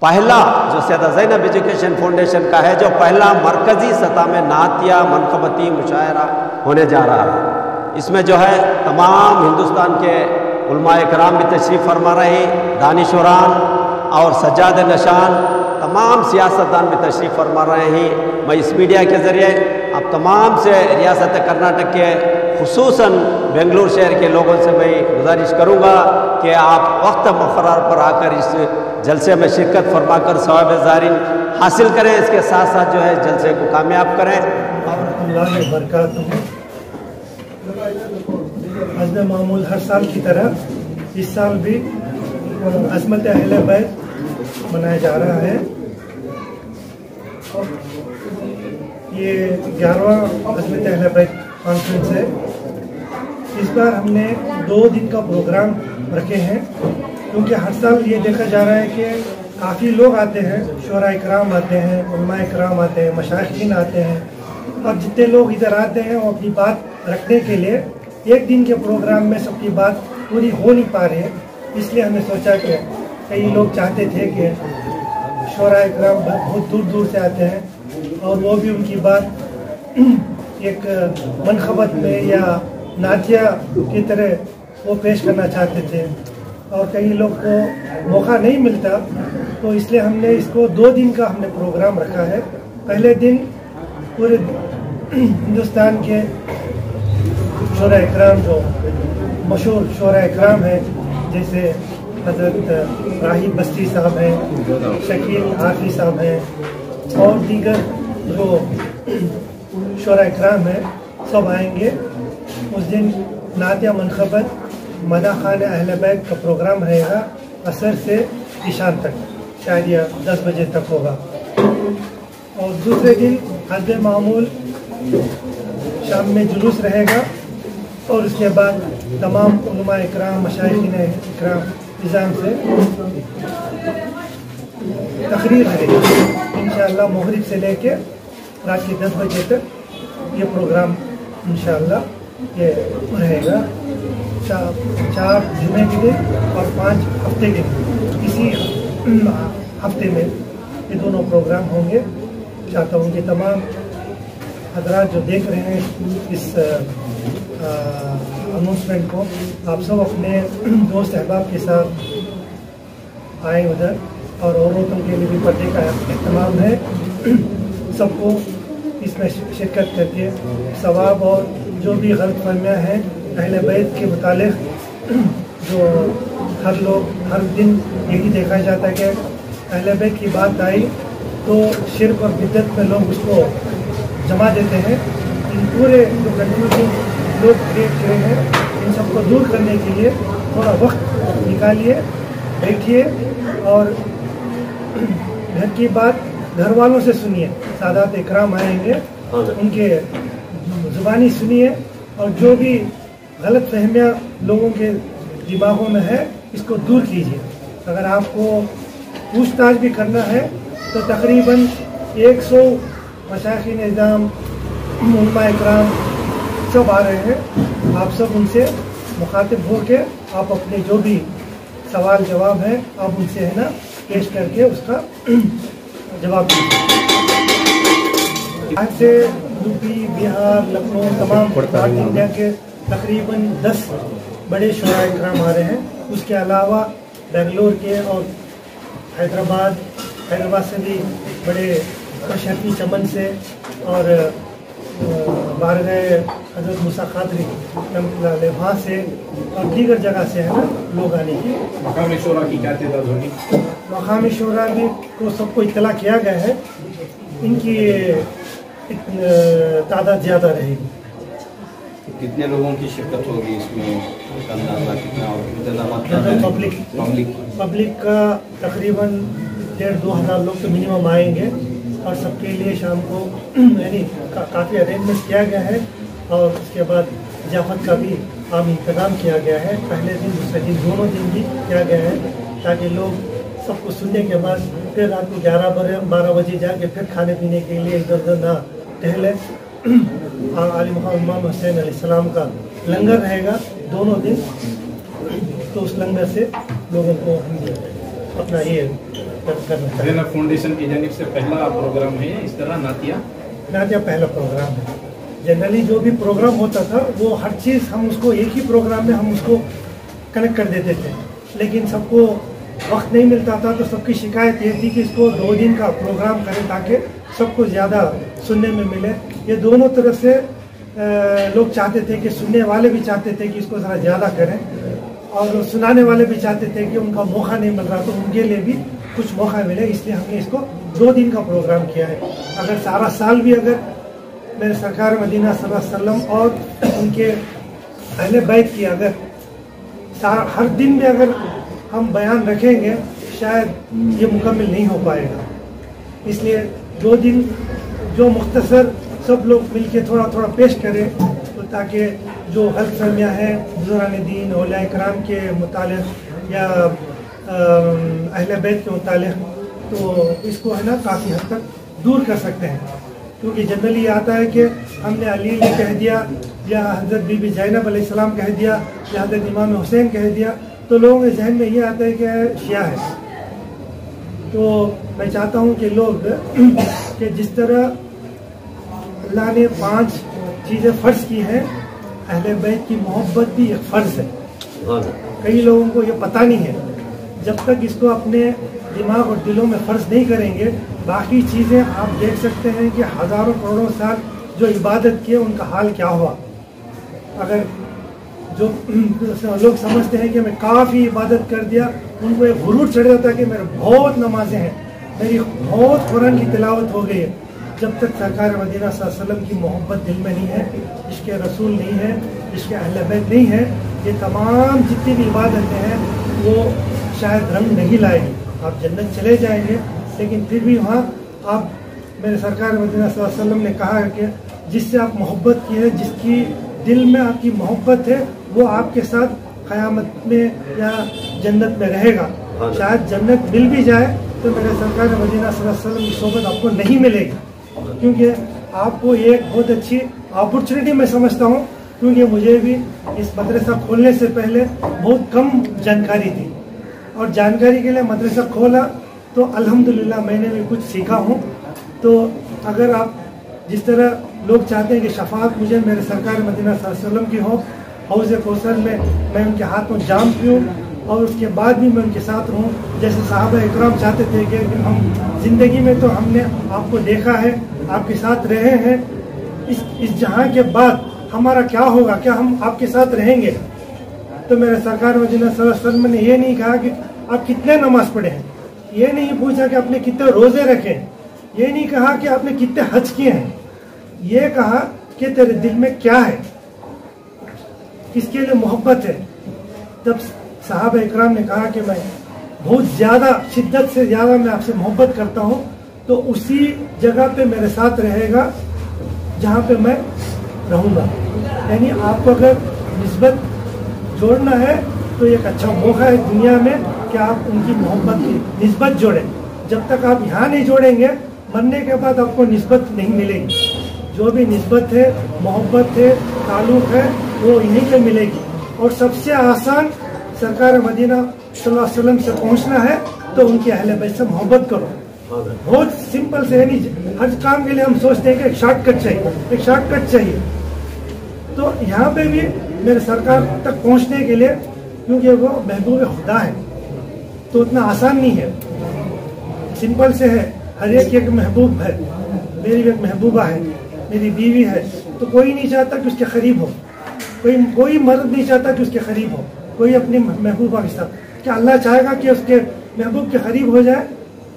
पहला जो Syeda Zainab education foundation का है, जो पहला मरकज़ी सतह में नातिया मनक़बती मुशायरा होने जा रहा है। इसमें जो है तमाम हिंदुस्तान के उलमाए कराम भी तशरीफ़ फरमा रहे हैं, दानिशुरान और सज्जाद नशान, तमाम सियासतदान भी तशरीफ़ फरमा रहे हैं। मैं इस मीडिया के ज़रिए अब तमाम से रियासत कर्नाटक के खुसूसन बेंगलुरु शहर के लोगों से मैं गुजारिश करूँगा कि आप वक्त मुक़र्रर पर आकर इस जलसे में शिरकत फरमाकर सवाब ज़ारिन हासिल करें। इसके साथ साथ जो है जलसे को कामयाब करें। हज़रत मामूल हर साल की तरह इस साल भी अज़मत अहले बैत मनाया जा रहा है। ये 11वां अज़मत अहले बैत कॉन्फ्रेंस है। इस बार हमने 2 दिन का प्रोग्राम रखे हैं, क्योंकि हर साल ये देखा जा रहा है कि काफ़ी लोग आते हैं, शोरा इकराम आते हैं, उलमा इकराम आते हैं, मशाइखीन आते हैं, और जितने लोग इधर आते हैं वो अपनी बात रखने के लिए एक दिन के प्रोग्राम में सबकी बात पूरी हो नहीं पा रही है। इसलिए हमने सोचा कि कई लोग चाहते थे कि शोरा इकराम बहुत दूर दूर से आते हैं और वो भी उनकी बात एक मनखबत में या नातिया की तरह वो पेश करना चाहते थे, और कई लोग को मौका नहीं मिलता। तो इसलिए हमने इसको 2 दिन का हमने प्रोग्राम रखा है। पहले दिन पूरे हिंदुस्तान के शोरा इकराम, जो मशहूर शोरा इकराम है, जैसे हज़रत राहिब बस्ती साहब हैं, शकील हाफी साहब हैं, और दीगर जो शोरा इकराम है, सब आएंगे। उस दिन नातिया मनखबत मदा खान अहले बैत का प्रोग्राम रहेगा, असर से ईशान तक, शायद या 10 बजे तक होगा। और दूसरे दिन हज़रत मामूल शाम में जुलूस रहेगा, और उसके बाद तमाम उलमा इकराम, मशाइखीन इकराम निज़ाम से तकरीर रहेगी। इंशाअल्लाह मगरिब से लेके रात के 10 बजे तक ये प्रोग्राम इंशाअल्लाह ये रहेगा। 4 जुमे के दिन और 5 हफ्ते के दिन, इसी हफ्ते में ये दोनों प्रोग्राम होंगे। चाहता हूँ कि तमाम हजरात जो देख रहे हैं इस अनाउंसमेंट को, आप सब अपने दोस्त अहबाब के साथ आए उधर, और औरतों के लिए भी पर्दे का एहतमाम है। सबको इसमें शिरकत करके सवाब और जो भी गलतफहमियाँ हैं अहले बैत के मुतालिक, जो हर दिन यही देखा जाता है कि अहले बैत की बात आई तो शिर्क और बिदअत में लोग उसको जमा देते हैं। इन पूरे जो कंफ्यूजन लोग क्रिएट किए हैं, इन सबको दूर करने के लिए थोड़ा वक्त निकालिए, बैठिए और घर की बात घर वालों से सुनिए। सादात इकराम आएंगे, उनके ज़ुबानी सुनिए, और जो भी गलत फहमियाँ लोगों के दिमागों में है इसको दूर कीजिए। अगर आपको पूछताछ भी करना है तो तकरीबन 100 मशाइखीन निज़ाम, उलमा इकराम सब आ रहे हैं। आप सब उनसे मुखातिब हो के आप अपने जो भी सवाल जवाब हैं आप उनसे है ना पेश करके उसका जवाब दीजिए। आज से यूपी, बिहार, लखनऊ, तमाम नॉर्थ इंडिया के तकरीबन 10 बड़े शोरा इकराम आ रहे हैं। उसके अलावा बेंगलोर के और हैदराबाद से भी बड़े मशरक़ी चमन से और बारगाह हज़रत मूसा क़ादरी वहाँ से और दीगर जगह से है ना लोग आने की। मकामी शोरा की क्या तादाद होगी? मकामी शोरा भी को सबको इत्तला किया गया है, इनकी तादाद ज़्यादा रहेगी। कितने लोगों की शिरकत होगी इसमें, अंदाज़ा कितना और इंतजाम? पब्लिक का तकरीबन 1,500-2 हज़ार लोग तो मिनिमम आएंगे, और सबके लिए शाम को यानी काफ़ी अरेंजमेंट किया गया है। और उसके बाद ज़ियाफ़त का भी आम इंतज़ाम किया गया है। पहले दिन दूसरे दिन दोनों दिन भी किया गया है, ताकि लोग सबको सुनने के बाद फिर रात को 11-12 बजे जाके फिर खाने पीने के लिए इधर उधर ना टहले। आली मुक़ाम इमाम हुसैन अलैहिस्सलाम का लंगर रहेगा दोनों दिन, तो उस लंगर से लोगों को हम अपना ये करना चाहिए। ज़ैनब फाउंडेशन की जानिब से पहला प्रोग्राम है इस तरह नातिया पहला प्रोग्राम है। जनरली जो भी प्रोग्राम होता था वो हर चीज़ हम उसको एक ही प्रोग्राम में हम उसको कनेक्ट कर देते थे, लेकिन सबको वक्त नहीं मिलता था, तो सबकी शिकायत ये थी कि इसको 2 दिन का प्रोग्राम करें ताकि सबको ज़्यादा सुनने में मिले। ये दोनों तरफ से लोग चाहते थे कि सुनने वाले भी चाहते थे कि इसको ज़रा ज़्यादा करें, और सुनाने वाले भी चाहते थे कि उनका मौका नहीं मिल रहा तो उनके लिए भी कुछ मौका मिले, इसलिए हमने इसको 2 दिन का प्रोग्राम किया है। अगर सारा साल भी अगर मेरे सरकार मदीना सल्लल्लाहु अलैहि वसल्लम और उनके अहले बैत की अगर हर दिन भी अगर हम बयान रखेंगे शायद ये मुकम्मल नहीं हो पाएगा। इसलिए 2 दिन जो मुख्तसर सब लोग मिलके थोड़ा थोड़ा पेश करें, तो ताकि जो गलतफहमियाँ हैं बुज़ुर्गान दीन औलिया इकराम के मुतालिक या अहले बैत के मुतालिक, तो इसको है ना काफ़ी हद तक दूर कर सकते हैं। क्योंकि जनरली आता है कि हमने अली ने कह दिया या हज़रत बीबी ज़ैनब अलैहिस्सलाम कह दिया या हज़रत इमाम हुसैन कह दिया, तो लोगों के जहन में ये आता है कि शिया है। तो मैं चाहता हूँ कि लोग कि जिस तरह अल्लाह ने 5 चीज़ें फ़र्ज़ की हैं, अहले बैत की मोहब्बत भी एक फ़र्ज़ है। कई लोगों को ये पता नहीं है। जब तक इसको अपने दिमाग और दिलों में फ़र्ज़ नहीं करेंगे, बाकी चीज़ें आप देख सकते हैं कि हज़ारों करोड़ों साल जो इबादत किए उनका हाल क्या हुआ। अगर जो लोग समझते हैं कि मैं काफ़ी इबादत कर दिया, उनको एक गुरूर चढ़ जाता है कि मेरे बहुत नमाजें हैं, मेरी बहुत कुरान की तिलावत हो गई है। जब तक सरकार मदीना सल्लल्लाहु अलैहि वसल्लम की मोहब्बत दिल में नहीं है, इश्क़ रसूल नहीं है, इश्क़ अहले बैत नहीं है, ये तमाम जितनी भी इबादतें हैं वो शायद रंग नहीं लाएगी। आप जन्नत चले जाएंगे, लेकिन फिर भी वहाँ आप, मेरे सरकार मदीना सल्लल्लाहु अलैहि वसल्लम ने कहा है कि जिससे आप मोहब्बत की है, जिसकी दिल में आपकी मोहब्बत है, वो आपके साथ क़यामत में या जन्नत में रहेगा। शायद जन्नत मिल भी जाए तो मेरे सरकार मदीना सल्लल्लाहु अलैहि वसल्लम की सोबत आपको नहीं मिलेगी, क्योंकि आपको एक बहुत अच्छी अपॉर्चुनिटी मैं समझता हूँ, क्योंकि मुझे भी इस मदरसा खोलने से पहले बहुत कम जानकारी थी, और जानकारी के लिए मदरसा खोला तो अल्हम्दुलिल्लाह मैंने भी कुछ सीखा हूँ। तो अगर आप जिस तरह लोग चाहते हैं कि शफाअत मुझे मेरे सरकार मदीना सल्लल्लाहु अलैहि वसल्लम की हो, हौज़ कौसर में मैं उनके हाथों जाम पीऊँ और उसके बाद भी मैं उनके साथ रहूँ, जैसे सहाबा इकराम चाहते थे कि हम ज़िंदगी में तो हमने आपको देखा है, आपके साथ रहे हैं, इस जहाँ के बाद हमारा क्या होगा, क्या हम आपके साथ रहेंगे। तो मेरे सरकार मदीना सल्लल्लाहु अलैहि वसल्लम ने ये नहीं कहा कि आप कितने नमाज पढ़े हैं, ये नहीं पूछा कि आपने कितने रोज़े रखे हैं, ये नहीं कहा कि आपने कितने हज किए हैं, ये कहा कि तेरे दिल में क्या है, किसके लिए मोहब्बत है। तब सहाबा इकराम ने कहा कि मैं बहुत ज़्यादा शिद्दत से ज़्यादा मैं आपसे मोहब्बत करता हूँ, तो उसी जगह पे मेरे साथ रहेगा जहाँ पे मैं रहूँगा। यानी आपको अगर निस्बत जोड़ना है तो एक अच्छा मौका है दुनिया में कि आप उनकी मोहब्बत की निस्बत जोड़ें। जब तक आप यहाँ नहीं जोड़ेंगे, मरने के बाद आपको निस्बत नहीं मिलेगी। जो भी निस्बत है, मोहब्बत है, ताल्लुक़ है, वो यहीं पे मिलेगी। और सबसे आसान सरकार मदीना सल्लल्लाहु अलैहि वसल्लम से पहुँचना है तो उनकी अहले बैत से मोहब्बत करो। बहुत सिंपल से है, नहीं हर काम के लिए हम सोचते हैं कि एक शॉर्टकट चाहिए, एक शॉर्टकट चाहिए। तो यहाँ पे भी मेरे सरकार तक पहुँचने के लिए, क्योंकि वो महबूब खुदा है, तो उतना आसान नहीं है, सिंपल से है। हर एक महबूब है, मेरी एक महबूबा है, मेरी बीवी है, तो कोई नहीं चाहता कि उसके करीब हो, कोई मर्द नहीं चाहता कि उसके करीब हो, कोई अपनी महबूबा के साथ। क्या अल्लाह चाहेगा कि उसके महबूब के करीब हो जाए?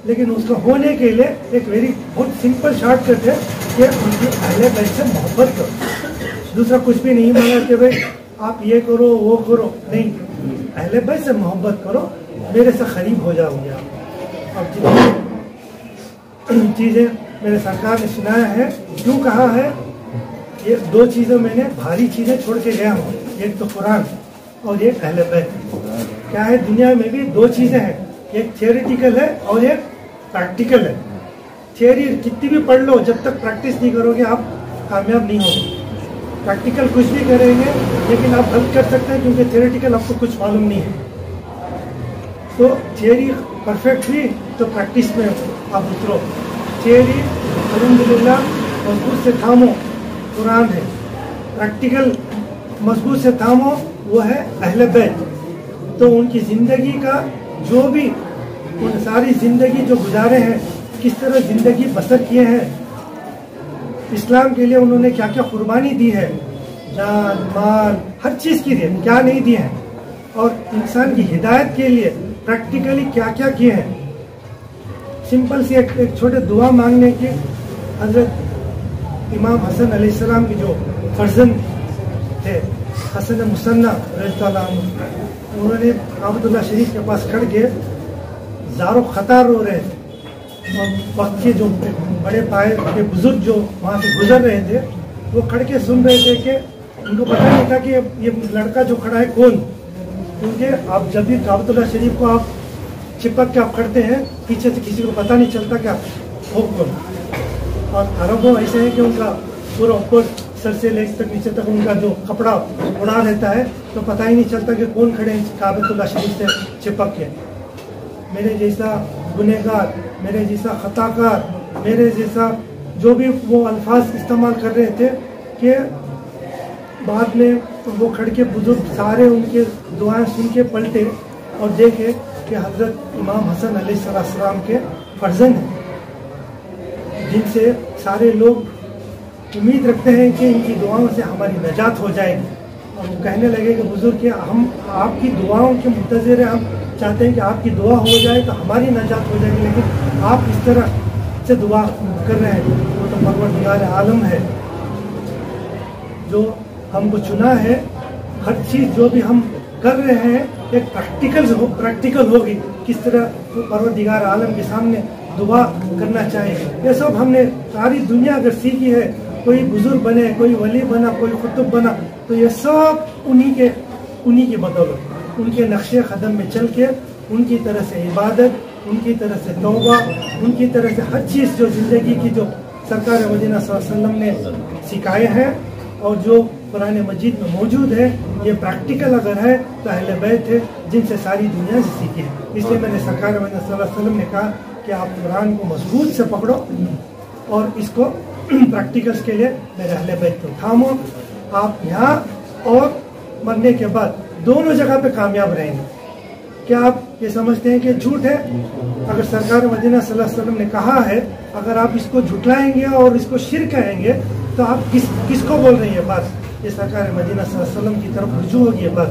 लेकिन उसको होने के लिए एक बहुत सिंपल शॉर्टकट है कि उनकी अहले बैत से मोहब्बत करो। दूसरा कुछ भी नहीं मांगा कि भाई आप ये करो वो करो, नहीं, अहले बैत से मोहब्बत करो, मेरे से करीब हो जाओगे आप। अब जितनी चीज़ें मेरे सरकार ने सुनाया है, क्यों कहा है, ये 2 चीज़ें मैंने भारी चीज़ें छोड़ के गया हूँ, एक तो कुरान और एक अहले बैत। क्या है, दुनिया में भी 2 चीज़ें हैं, एक थियोरेटिकल है और एक प्रैक्टिकल है। थियोरी कितनी भी पढ़ लो, जब तक प्रैक्टिस नहीं करोगे आप कामयाब नहीं होगे। प्रैक्टिकल कुछ भी करेंगे लेकिन आप गलत कर सकते हैं, क्योंकि थियोरेटिकल आपको कुछ मालूम नहीं है। तो थियोरी परफेक्ट हुई तो प्रैक्टिस में आप उतरो। थियरी अल्हम्दुलिल्लाह मजबूत से थामो, कुरान है। प्रैक्टिकल मजबूत से थामो, वो है अहले बैत। तो उनकी ज़िंदगी का जो भी उन सारी ज़िंदगी जो गुजारे हैं, किस तरह ज़िंदगी बसर किए हैं, इस्लाम के लिए उन्होंने क्या क्या कुर्बानी दी है, जान माल हर चीज़ की दी है, क्या नहीं दी है, और इंसान की हिदायत के लिए प्रैक्टिकली क्या क्या किए हैं। सिंपल सी एक छोटे दुआ मांगने की, हज़रत इमाम हसन अलैहिस्सलाम की जो फर्जंद थे, हसन मुसन्ना रज़ियल्लाहु अन्हु, उन्होंने काबतुल्लाह शरीफ के पास खड़ के ज़ारो ख़तार रो रहे थे, और वक्त के जो बड़े पाए के बुजुर्ग जो वहाँ से गुजर रहे थे, वो खड़ के सुन रहे थे कि उनको पता नहीं था कि ये लड़का जो खड़ा है कौन, क्योंकि आप जब भी काबतुल्लाह शरीफ को आप चिपक के आप खड़ते हैं, पीछे से किसी को पता नहीं चलता कि आप हो कौन। और अरबों ऐसे है कि उनका पूरा ऊपर सर से लेग तक नीचे तक उनका जो कपड़ा उड़ा रहता है, तो पता ही नहीं चलता कि कौन खड़े हैं काबतुल्लाह शरीफ से चिपक के। मेरे जैसा गुनहगार, मेरे जैसा खताकार, मेरे जैसा जो भी वो अल्फाज इस्तेमाल कर रहे थे, कि बाद में वो खड़ के बुजुर्ग सारे उनके दुआएं सुन के पलटे और देखे कि हज़रत इमाम हसन अलैहिस्सलाम के फर्जंद हैं, जिनसे सारे लोग उम्मीद रखते हैं कि इनकी दुआओं से हमारी नजात हो जाएगी। और वो कहने लगे कि बुजुर्ग कि हम आपकी दुआओं के मुंतज़िर हैं, हम चाहते हैं कि आपकी दुआ हो जाए तो हमारी नजात हो जाएगी, लेकिन आप इस तरह से दुआ कर रहे हैं। वो तो परवरदिगार आलम है जो हमको चुना है। हर चीज़ जो भी हम कर रहे हैं एक प्रैक्टिकल होगी, किस तरह परवरदिगार आलम के सामने दुआ करना चाहिए। ये सब हमने सारी दुनिया अगर सीखी है, कोई बुजुर्ग बने, कोई वली बना, कोई कुतुब बना, तो ये सब उन्हीं की बदौलत, उनके नक्शे कदम में चल के, उनकी तरह से इबादत, उनकी तरह से तौबा, उनकी तरह से हर चीज़ जो ज़िंदगी की जो सरकार मदीना सल्लल्लाहु अलैहि वसल्लम ने सिखाए हैं और जो कुरान मजीद में मौजूद है, ये प्रैक्टिकल अगर है तो अहले बैत है, जिनसे सारी दुनिया से सीखी है। इसलिए मैंने सरकार मदीना सल्लल्लाहु अलैहि वसल्लम ने कहा कि आप कुरान को मजबूत से पकड़ो और इसको प्रैक्टिकल्स के लिए मेरे अहले बैत को थामो। आप यहाँ और मरने के बाद दोनों जगह पे कामयाब रहेंगे। क्या आप ये समझते हैं कि झूठ है? अगर सरकार मदीना सल्लल्लाहु अलैहि वसल्लम ने कहा है, अगर आप इसको झुटलाएंगे और इसको शिर्क कहेंगे, तो आप किसको बोल रही है बात? ये सरकार मदीना सल्लल्लाहु अलैहि वसल्लम की तरफ रुजू होगी ये बात।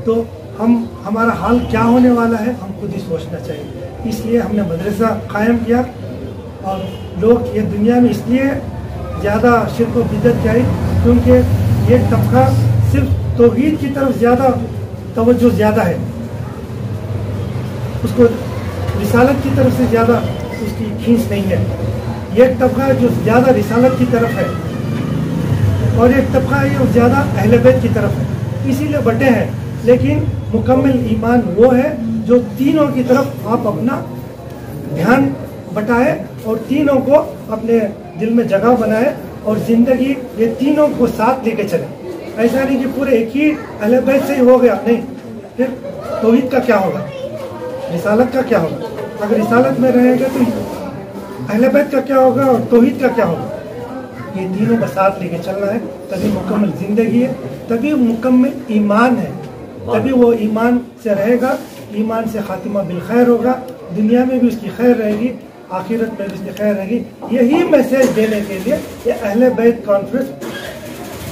तो हमारा हाल क्या होने वाला है, हम खुद ही सोचना चाहिए। इसलिए हमने मदरसा कायम किया, और लोग ये दुनिया में इसलिए ज़्यादा शिर्क व बिदअत की आई क्योंकि ये तबका सिर्फ तौहीद की तरफ ज़्यादा तवज्जो ज़्यादा है, उसको रिसालत की तरफ से ज़्यादा उसकी खींच नहीं है। ये तबका जो ज़्यादा रिसालत की तरफ है, और एक तबका है ज़्यादा अहले बैत की तरफ है, इसीलिए बटे हैं। लेकिन मुकम्मल ईमान वो है जो तीनों की तरफ आप अपना ध्यान बटाए और तीनों को अपने दिल में जगह बनाए और ज़िंदगी ये तीनों को साथ लेके चले। ऐसा नहीं कि पूरे एक ही अहले बैत से ही हो गया, नहीं, फिर तौहीद का क्या होगा, रिसालत का क्या होगा? अगर रिसालत में रहेगा तो अहले बैत का क्या होगा और तौहीद का क्या होगा? ये तीनों का साथ लेके चलना है, तभी मुकम्मल ज़िंदगी है, तभी मुकम्मल ईमान है, तभी वो ईमान से रहेगा, ईमान से खातिमा बिल खैर होगा, दुनिया में भी उसकी खैर रहेगी, आखिरत में भी उसकी खैर रहेगी। यही मैसेज देने के लिए ये अहले बैत कॉन्फ्रेंस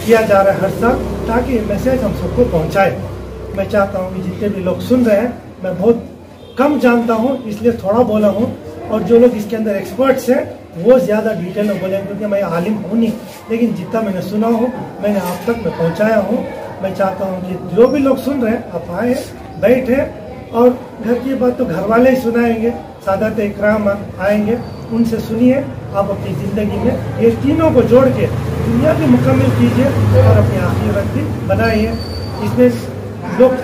किया जा रहा है हर साल, ताकि ये मैसेज हम सबको पहुंचाए। मैं चाहता हूँ कि जितने भी लोग सुन रहे हैं, मैं बहुत कम जानता हूँ इसलिए थोड़ा बोला हूँ, और जो लोग इसके अंदर एक्सपर्ट्स हैं वो ज़्यादा डिटेल में बोलेंगे, क्योंकि मैं आलिम हूँ नहीं, लेकिन जितना मैंने सुना हो मैंने आप तक मैं पहुँचाया हूँ। मैं चाहता हूँ कि जो भी लोग सुन रहे हैं आप आए, बैठे, और घर की बात तो घर वाले ही सुनाएंगे, सादात इकराम आएंगे, उनसे सुनिए। आप अपनी ज़िंदगी में ये तीनों को जोड़ के दुनिया भी मुकम्मल कीजिए और अपनी आखिरत भी बनाइए। इसमें लोग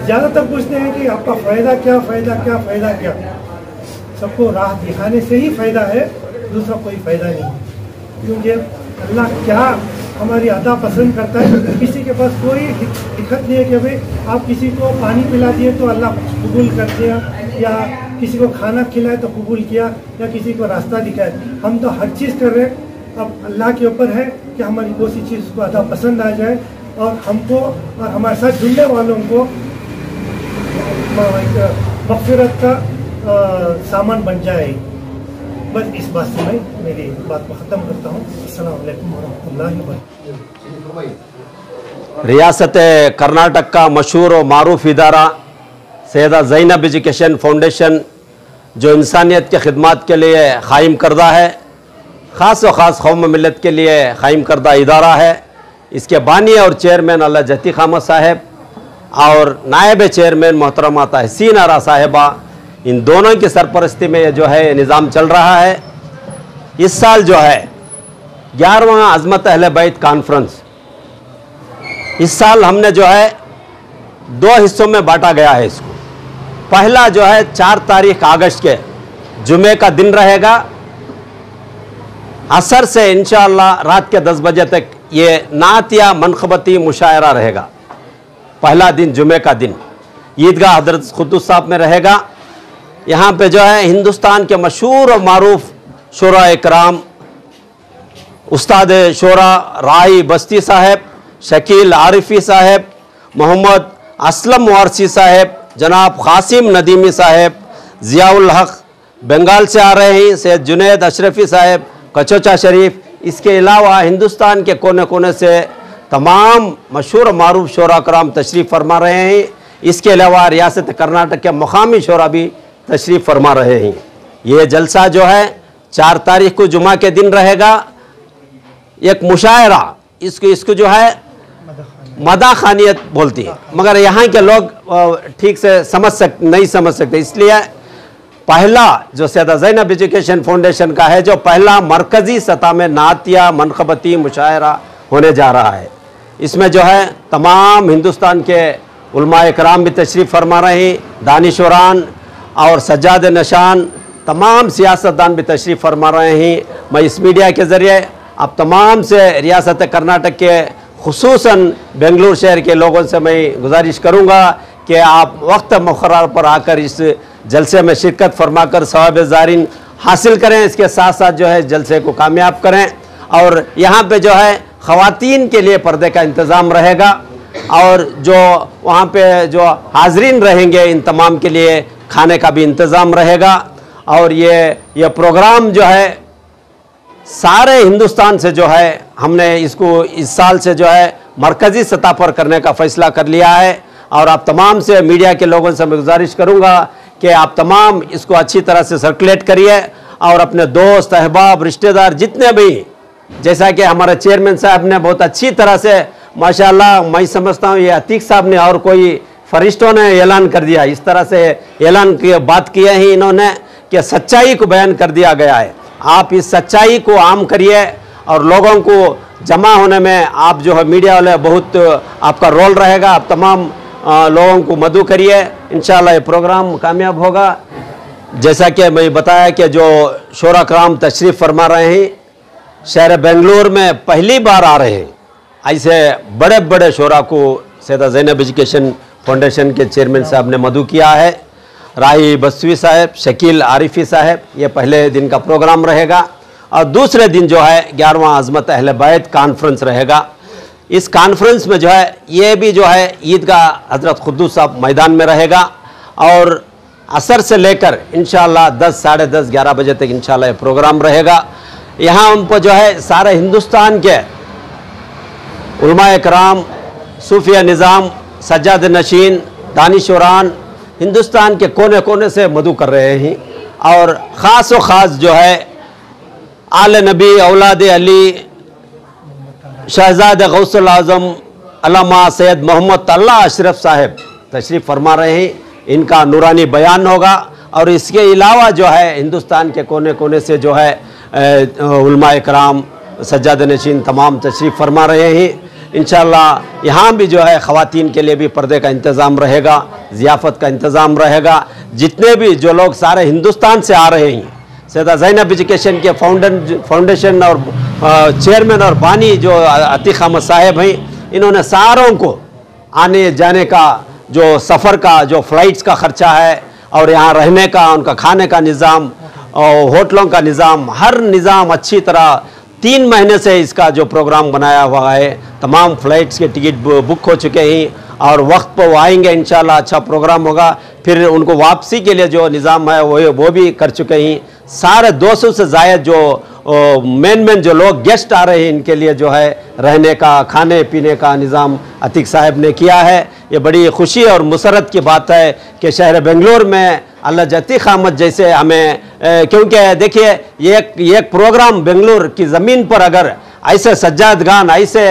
ज़्यादातर पूछते हैं कि आपका फ़ायदा क्या, फ़ायदा क्या, फ़ायदा क्या? सबको राह दिखाने से ही फ़ायदा है, दूसरा कोई फ़ायदा नहीं। क्योंकि अल्लाह क्या हमारी अदा पसंद करता है, किसी के पास कोई दिक्कत नहीं है कि भाई आप किसी को पानी पिला दिए तो अल्लाह कबूल कर दिया, या किसी को खाना खिलाए तो कबूल किया, या किसी को रास्ता दिखाए। हम तो हर चीज़ कर रहे हैं। अब अल्लाह के ऊपर है कि हमारी कौन सी चीज़ को अदा पसंद आ जाए और हमको और हमारे साथ जुड़ने वालों को मग़फ़िरत का सामान बन जाए। बस इस बात से मैं मेरी बात को ख़त्म करता हूँ। अस्सलामु अलैकुम वरहमतुल्लाहि वबरकातुहू। रियासत कर्नाटक का मशहूर और मारूफ इदारा सैयदा ज़ैनब एजुकेशन फाउंडेशन जो इंसानियत के खिदमत के लिए क़ायम करदा है, ख़ास व ख़ास कौम मिलत के लिए क़ायम करदा इदारा है। इसके बानी और चेयरमैन अल्लाह जती खामद साहब और नायब चेयरमैन मोहतरमा तहसीन आरा साहिबा, इन दोनों की सरपरस्ती में जो है निज़ाम चल रहा है। इस साल जो है 11वां अज़मत अहले बैत कॉन्फ्रेंस, इस साल हमने जो है 2 हिस्सों में बांटा गया है इसको। पहला जो है 4 तारीख अगस्त के जुमे का दिन रहेगा, असर से इंशाअल्लाह रात के 10 बजे तक ये नातिया मनखबती मुशायरा रहेगा। पहला दिन जुमे का दिन ईदगाह हज़रत क़ुद्दूस साहब में रहेगा। यहाँ पे जो है हिंदुस्तान के मशहूर और मारूफ शुरा इकराम उस्ताद शोरा राही बस्ती साहब, शकील आरिफी साहब, मोहम्मद असलम वारसी साहब, जनाब क़ासिम नदीमी साहब, ज़ियाउल हक़ बंगाल से आ रहे हैं, सैयद जुनैद अशरफी साहब कचोचा शरीफ, इसके अलावा हिंदुस्तान के कोने कोने से तमाम मशहूर मारूफ शोरा कराम तशरीफ़ फरमा रहे हैं। इसके अलावा रियासत कर्नाटक के मुकामी शोरा भी तशरीफ़ फरमा रहे हैं। ये जलसा जो है 4 तारीख को जुमा के दिन रहेगा। एक मुशायरा, इसको जो है मदाखानियत बोलती है, मगर यहाँ के लोग ठीक से नहीं समझ सकते, इसलिए पहला जो सैयदा ज़ैनब एजुकेशन फाउंडेशन का है, जो पहला मरकज़ी सतह में नातिया मनखबती मुशायरा होने जा रहा है, इसमें जो है तमाम हिंदुस्तान के उलमाए कराम भी तशरीफ़ फरमा रहे हैं, दानिशवरान और सज्जाद नशान, तमाम सियासतदान भी तशरीफ़ फरमा रहे हैं। मैं इस मीडिया के ज़रिए अब तमाम से रियासत कर्नाटक के खुसूसन बेंगलुरु शहर के लोगों से मैं गुजारिश करूँगा कि आप वक्त मुक़र्रर पर आकर इस जलसे में शिरकत फरमाकर सवाब ज़ारिन हासिल करें। इसके साथ साथ जो है जलसे को कामयाब करें। और यहाँ पे जो है ख़वातीन के लिए पर्दे का इंतज़ाम रहेगा और जो वहाँ पे जो हाज़रीन रहेंगे इन तमाम के लिए खाने का भी इंतज़ाम रहेगा। और ये प्रोग्राम जो है सारे हिंदुस्तान से जो है हमने इसको इस साल से जो है मरकज़ी सतह पर करने का फ़ैसला कर लिया है। और आप तमाम से मीडिया के लोगों से मैं गुजारिश करूँगा कि आप तमाम इसको अच्छी तरह से सर्कुलेट करिए और अपने दोस्त अहबाब रिश्तेदार जितने भी, जैसा कि हमारे चेयरमैन साहब ने बहुत अच्छी तरह से माशाल्लाह, मैं समझता हूँ ये अतीक साहब ने और कोई फरिश्तों ने ऐलान कर दिया, इस तरह से ऐलान की बात किए हैं इन्होंने कि सच्चाई को बयान कर दिया गया है। आप इस सच्चाई को आम करिए और लोगों को जमा होने में आप जो है मीडिया वाले बहुत आपका रोल रहेगा। आप तमाम लोगों को मदऊ करिए, इंशाअल्लाह ये प्रोग्राम कामयाब होगा। जैसा कि मैं बताया कि जो शोरा कराम तशरीफ़ फरमा रहे हैं, शहर बेंगलुरु में पहली बार आ रहे हैं, ऐसे बड़े बड़े शोरा को सैयदा ज़ैनब एजुकेशन फाउंडेशन के चेयरमैन साहब ने मदऊ किया है। राही बस्वी साहब, शकील आरिफी साहब, ये पहले दिन का प्रोग्राम रहेगा। और दूसरे दिन जो है 11वां अज़मत अहले बैत कॉन्फ्रेंस रहेगा। इस कॉन्फ्रेंस में जो है ये भी जो है ईदगाह हज़रत क़ुद्दूस साहब मैदान में रहेगा और असर से लेकर इंशाअल्लाह 10, साढ़े 10, 11 बजे तक इंशाअल्लाह ये प्रोग्राम रहेगा। यहाँ उन पर जो है सारे हिंदुस्तान के उलमाए कराम, सूफिया निज़ाम, सज्जाद नशीन, दानिशवरान हिंदुस्तान के कोने कोने से मदऊ कर रहे हैं। और ख़ास व ख़ास जो है आले नबी, औलाद अली, शहजाद गौसुल आज़म अल्लामा सैयद मोहम्मद तल्ला अशरफ साहब तशरीफ़ फरमा रहे हैं। इनका नूरानी बयान होगा। और इसके अलावा जो है हिंदुस्तान के कोने कोने से जो है उलमाए कराम, सज्जाद नशीन तमाम तशरीफ़ फरमा रहे हैं। इंशाअल्लाह यहाँ भी जो है ख़वातीन के लिए भी पर्दे का इंतज़ाम रहेगा, ज़ियाफ़त का इंतज़ाम रहेगा। जितने भी जो लोग सारे हिंदुस्तान से आ रहे हैं, सैयदा ज़ैनब एजुकेशन के फाउंडेशन और चेयरमैन और बानी जो अतीक अहमद साहब हैं, इन्होंने सारों को आने जाने का जो सफ़र का जो फ़्लाइट्स का ख़र्चा है और यहाँ रहने का, उनका खाने का निज़ाम और होटलों का निज़ाम, हर निज़ाम अच्छी तरह 3 महीने से इसका जो प्रोग्राम बनाया हुआ है, तमाम फ़्लाइट्स के टिकट बुक हो चुके हैं और वक्त पर वो आएंगे इंशाल्लाह, अच्छा प्रोग्राम होगा। फिर उनको वापसी के लिए जो निज़ाम है वो भी कर चुके हैं। सारे 200 से ज़ायद जो मेन जो लोग गेस्ट आ रहे हैं, इनके लिए जो है रहने का, खाने पीने का निज़ाम अतीक साहब ने किया है। ये बड़ी खुशी और मुसरत की बात है कि शहर बेंगलोर में अल्लाह अतीक अहमद जैसे हमें, क्योंकि देखिए ये एक प्रोग्राम बेंगलोर की ज़मीन पर अगर ऐसे सज्जाद खान, ऐसे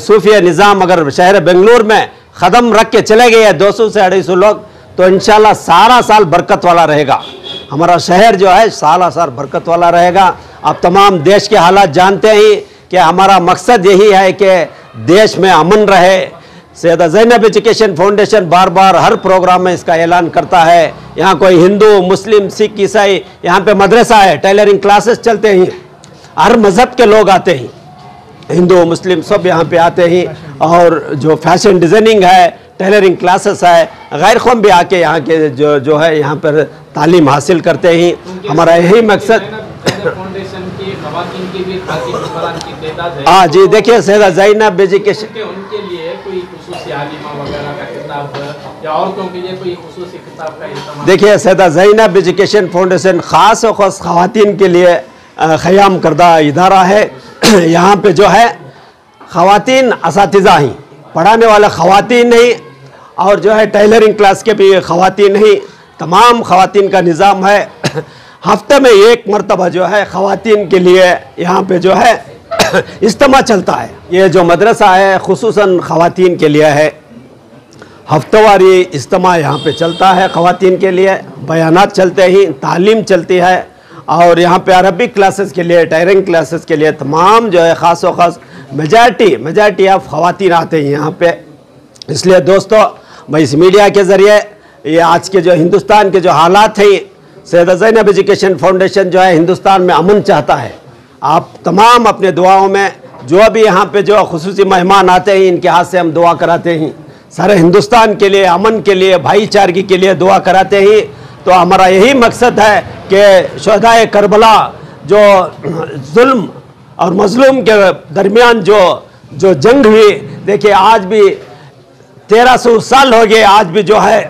सूफी निज़ाम अगर शहर बेंगलोर में ख़दम रख के चले गए 200 से 250 लोग, तो इंशाल्लाह सारा साल बरकत वाला रहेगा। हमारा शहर जो है सारा साल बरकत वाला रहेगा। अब तमाम देश के हालात जानते हैं कि हमारा मकसद यही है कि देश में अमन रहे। सैयदा ज़ैनब एजुकेशन फाउंडेशन बार बार हर प्रोग्राम में इसका ऐलान करता है। यहाँ कोई हिंदू, मुस्लिम, सिख, ईसाई, यहाँ पे मदरसा है, टेलरिंग क्लासेस चलते हैं, हर मज़हब के लोग आते हैं, हिंदू मुस्लिम सब यहाँ पे आते हैं। और जो फैशन डिज़ाइनिंग है, टेलरिंग क्लासेस है, गैर कौम भी आके यहाँ के जो है यहाँ पर तालीम हासिल करते हैं। हमारा यही मकसद। हाँ जी, देखिए सैयदा ज़ैनब एजुकेशन उनके लिए कोई खुसूसी आलिमा वगैरह का किताब या औरतों के लिए कोई खुसूसी किताब का इस्तेमाल। देखिए सैयदा ज़ैनब एजुकेशन फाउंडेशन ख़ास और ख़ास ख़वातीन के लिए क़याम करदा इदारा है। यहाँ पे जो है ख़वातीन असातिज़ा ही, पढ़ाने वाले ख़वातीन नहीं, और जो है टेलरिंग क्लास के भी ख़वातीन नहीं, तमाम ख़वातीन का निज़ाम है। हफ्ते में 1 मरतबा जो है ख़वातीन के लिए यहाँ पे जो है इज्तिमा चलता है। ये जो मदरसा है खुसूसन ख़वातीन के लिए है। हफ्तेवारी इज्तिमा यहाँ पे चलता है ख़वातीन के लिए, बयानात चलते ही, तालीम चलती है। और यहाँ पे अरबिक क्लासेस के लिए, टेलरिंग क्लासेस के लिए तमाम जो है ख़ास व ख़ास मेजॉरिटी ऑफ ख़वातीन आते हैं यहाँ पे। इसलिए दोस्तों, मैं इस मीडिया के ज़रिए ये आज के जो हिंदुस्तान के जो हालात हैं, सैयदा ज़ैनब एजुकेशन फाउंडेशन जो है हिंदुस्तान में अमन चाहता है। आप तमाम अपने दुआओं में, जो भी यहाँ पे जो खुसूसी मेहमान आते हैं, इनके हाथ से हम दुआ कराते हैं। सारे हिंदुस्तान के लिए, अमन के लिए, भाईचारगी के लिए दुआ कराते हैं। तो हमारा यही मकसद है कि शहदाए करबला जो जुल्म और मजलूम के दरमियान जो जंग हुई, देखिए आज भी 1300 साल हो गए, आज भी जो है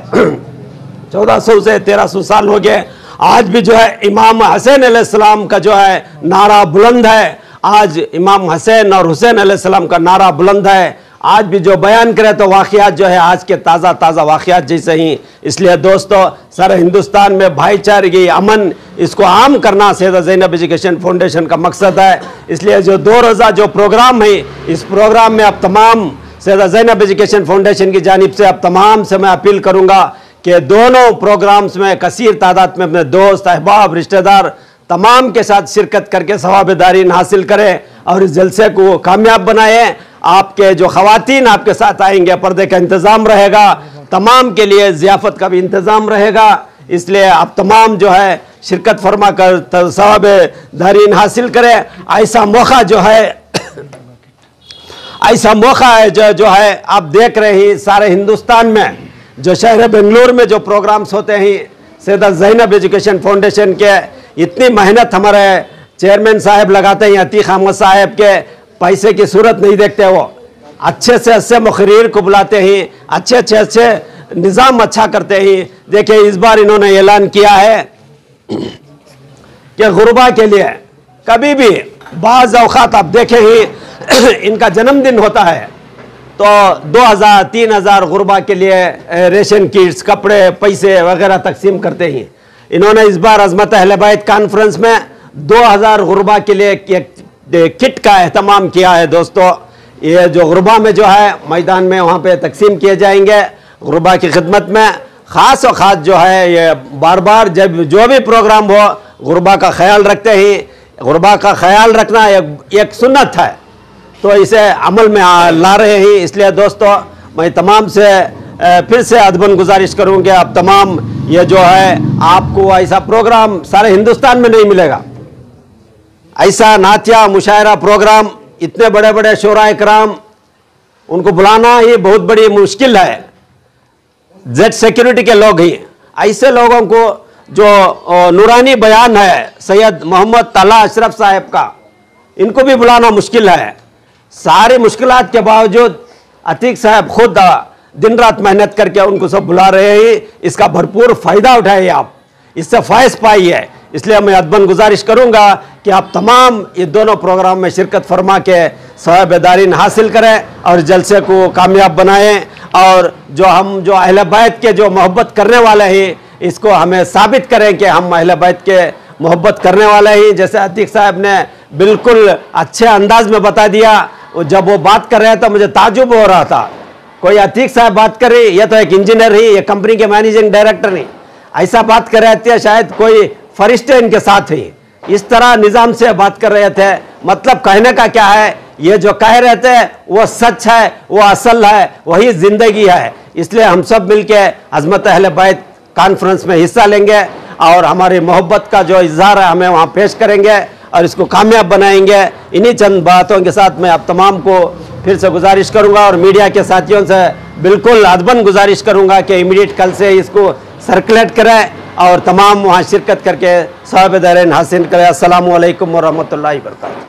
1400 से 1300 साल हो गए, आज भी जो है इमाम हुसैन अलैहिस्सलाम का जो है नारा बुलंद है। आज इमाम हसैन और हुसैन अलैहिस्सलाम का नारा बुलंद है। आज भी जो बयान करे तो वाक़ियात जो है आज के ताज़ा वाक़ियात जैसे ही। इसलिए दोस्तों, सारे हिंदुस्तान में भाईचारगी, अमन, इसको आम करना सैयदा ज़ैनब एजुकेशन फाउंडेशन का मकसद है। इसलिए जो 2 रोज़ा जो प्रोग्राम है, इस प्रोग्राम में अब तमाम सैयदा ज़ैनब एजुकेशन फाउंडेशन की जानिब से अब तमाम से मैं अपील करूँगा कि दोनों प्रोग्राम्स में कसीर तादाद में अपने दोस्त, अहबाब, रिश्तेदार तमाम के साथ शिरकत करके सवाबदारीन हासिल करें और इस जलसे को कामयाब बनाएं। आपके जो ख़वातीन आपके साथ आएंगे, पर्दे का इंतज़ाम रहेगा, तमाम के लिए ज़ियाफ़त का भी इंतज़ाम रहेगा। इसलिए आप तमाम जो है शिरकत फरमा कर सवाबदारीन हासिल करें। ऐसा मौका जो है ऐसा मौका है जो है आप देख रहे हैं सारे हिंदुस्तान में, जो शहर बेंगलोर में जो प्रोग्राम्स होते हैं, सैयदा ज़ैनब एजुकेशन फाउंडेशन के इतनी मेहनत हमारे चेयरमैन साहब लगाते हैं, अतीक अहमद साहब के पैसे की सूरत नहीं देखते। वो अच्छे से अच्छे मुखर्रीर को बुलाते हैं, अच्छे निज़ाम अच्छा करते हैं। देखिए इस बार इन्होंने ऐलान किया है कि गुरबा के लिए कभी भी बाज़ औक़ात आप देखें ही इनका जन्मदिन होता है तो 2000-3000 गुरबा के लिए रेशन किट्स, कपड़े, पैसे वगैरह तकसीम करते हैं। इन्होंने इस बार अज़मत अहले बैत कॉन्फ्रेंस में 2000 गुरबा के लिए किट का एहतमाम किया है। दोस्तों, ये जो गुरबा में जो है मैदान में वहाँ पे तकसीम किए जाएंगे। गुरबा की खिदमत में ख़ास और ख़ास जो है ये बार बार जब जो भी प्रोग्राम हो गुरबा का ख्याल रखते हैं। गुरबा का ख्याल रखना एक सुन्नत है, तो इसे अमल में ला रहे हैं। इसलिए दोस्तों, मैं तमाम से फिर से अदबन गुजारिश करूँगी, आप तमाम ये जो है आपको ऐसा प्रोग्राम सारे हिंदुस्तान में नहीं मिलेगा। ऐसा नातिया मुशायरा प्रोग्राम, इतने बड़े बड़े शोराए कराम, उनको बुलाना ही बहुत बड़ी मुश्किल है। जेड सिक्योरिटी के लोग ही, ऐसे लोगों को जो नूरानी बयान है सैयद मोहम्मद तला अशरफ साहब का, इनको भी बुलाना मुश्किल है। सारी मुश्किलात के बावजूद अतीक साहब खुद दिन रात मेहनत करके उनको सब बुला रहे हैं। इसका भरपूर फ़ायदा उठाइए, आप इससे फ़ायदा पाइए। इसलिए मैं अदबन गुजारिश करूंगा कि आप तमाम ये दोनों प्रोग्राम में शिरकत फरमा के सवाब-ए-दारीन हासिल करें और जलसे को कामयाब बनाएं। और जो हम जो अहले बैत के जो मोहब्बत करने वाले हैं, इसको हमें साबित करें कि हम अहले बैत के मोहब्बत करने वाले हैं। जैसे अतीक साहब ने बिल्कुल अच्छे अंदाज में बता दिया, जब वो बात कर रहे थे मुझे ताजुब हो रहा था। कोई अतीक साहब बात कर रही, ये तो एक इंजीनियर ही, ये कंपनी के मैनेजिंग डायरेक्टर नहीं, ऐसा बात कर रहे थे शायद कोई फरिश्ते इनके साथ ही इस तरह निज़ाम से बात कर रहे थे। मतलब कहने का क्या है, ये जो कह रहे थे वो सच है, वो असल है, वही ज़िंदगी है। इसलिए हम सब मिलके अज़मत अहले बैत कॉन्फ्रेंस में हिस्सा लेंगे और हमारी मोहब्बत का जो इज़हार है हमें वहाँ पेश करेंगे और इसको कामयाब बनाएंगे। इन्हीं चंद बातों के साथ मैं आप तमाम को फिर से गुजारिश करूंगा और मीडिया के साथियों से बिल्कुल अदबन गुजारिश करूंगा कि इमीडिएट कल से इसको सर्कुलेट करें और तमाम वहाँ शिरकत करके सवाब-ए-दारीन हासिल करें। अस्सलामु अलैकुम व रहमतुल्लाहि व बरकातहू।